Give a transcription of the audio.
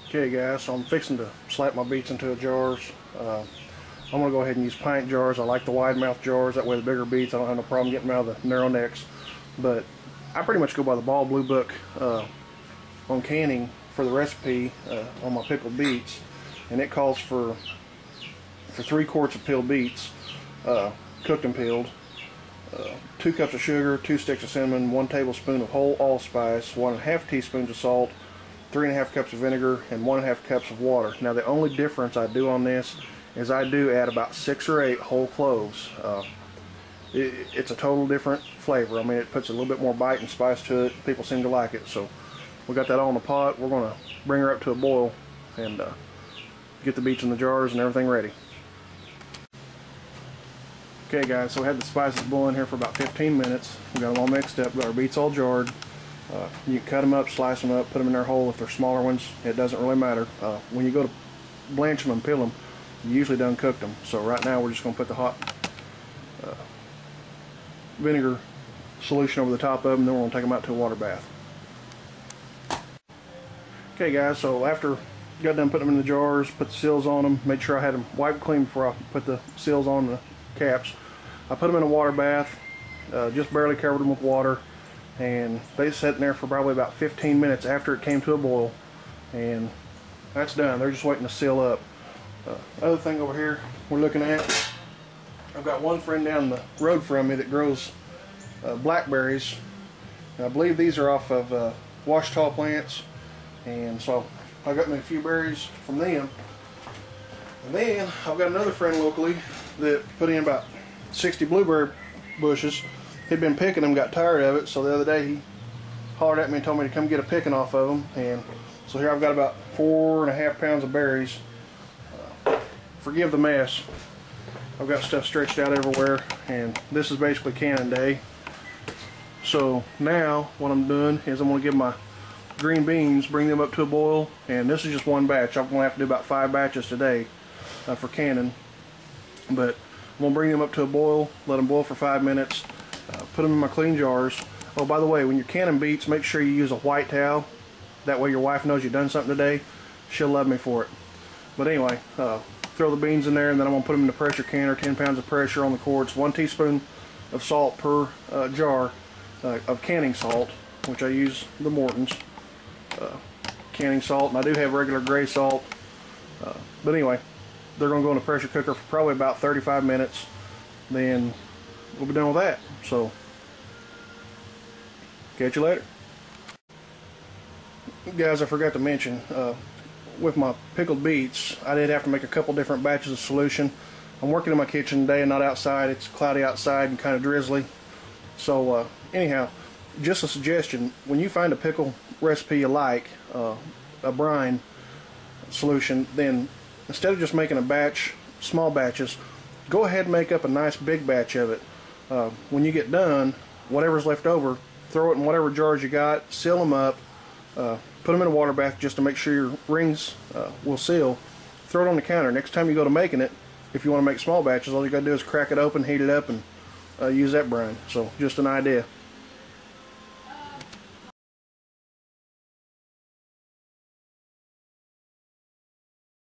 Okay guys, so I'm fixing to slap my beets into jars. I'm going to go ahead and use pint jars. I like the wide mouth jars, that way the bigger beets, I don't have no problem getting them out of the narrow necks. But I pretty much go by the Ball Blue Book on canning for the recipe on my pickled beets. And it calls for 3 quarts of peeled beets, cooked and peeled, 2 cups of sugar, 2 sticks of cinnamon, 1 tablespoon of whole allspice, 1½ teaspoons of salt, 3½ cups of vinegar, and 1½ cups of water. Now the only difference I do on this is I do add about 6 or 8 whole cloves. It's a total different flavor. I mean, it puts a little bit more bite and spice to it. People seem to like it. So we got that all in the pot. We're going to bring her up to a boil and get the beets in the jars and everything ready. Okay guys, so we had the spices boiling here for about 15 minutes. We got them all mixed up, got our beets all jarred. You can cut them up, slice them up, put them in their whole. If they're smaller ones, it doesn't really matter. When you go to blanch them and peel them, you usually done cooked them. So right now we're just going to put the hot vinegar solution over the top of them, then we're going to take them out to a water bath. Okay guys, so after got done putting them in the jars, put the seals on them, made sure I had them wiped clean before I put the seals on the caps. I put them in a water bath, just barely covered them with water, and they sat in there for probably about 15 minutes after it came to a boil, and that's done. They're just waiting to seal up. Other thing over here we're looking at, I've got one friend down the road from me that grows blackberries. And I believe these are off of Ouachita plants, and so I got me a few berries from them. And then I've got another friend locally that put in about 60 blueberry bushes. He'd been picking them, got tired of it, so the other day he hollered at me and told me to come get a picking off of them. And so here I've got about 4.5 pounds of berries. Forgive the mess. I've got stuff stretched out everywhere, and this is basically canning day. So now what I'm doing is I'm going to give my green beans, bring them up to a boil, and this is just one batch. I'm going to have to do about 5 batches today for canning. But I'm going to bring them up to a boil, let them boil for 5 minutes, put them in my clean jars. Oh, by the way, when you're canning beets, make sure you use a white towel. That way your wife knows you've done something today. She'll love me for it. But anyway, throw the beans in there, and then I'm going to put them in the pressure canner, 10 pounds of pressure on the quarts, 1 teaspoon of salt per jar of canning salt, which I use the Morton's canning salt, and I do have regular gray salt. But anyway, they're going to go in the pressure cooker for probably about 35 minutes. Then we'll be done with that. So, catch you later. Guys, I forgot to mention, with my pickled beets, I did have to make a couple different batches of solution. I'm working in my kitchen today and not outside. It's cloudy outside and kind of drizzly. So, anyhow, just a suggestion, when you find a pickle recipe you like, a brine solution, then instead of just making a batch, small batches, go ahead and make up a nice big batch of it. When you get done, whatever's left over, throw it in whatever jars you got, seal them up, put them in a water bath just to make sure your rings will seal. Throw it on the counter. Next time you go to making it, if you want to make small batches, all you got to do is crack it open, heat it up, and use that brine. So just an idea.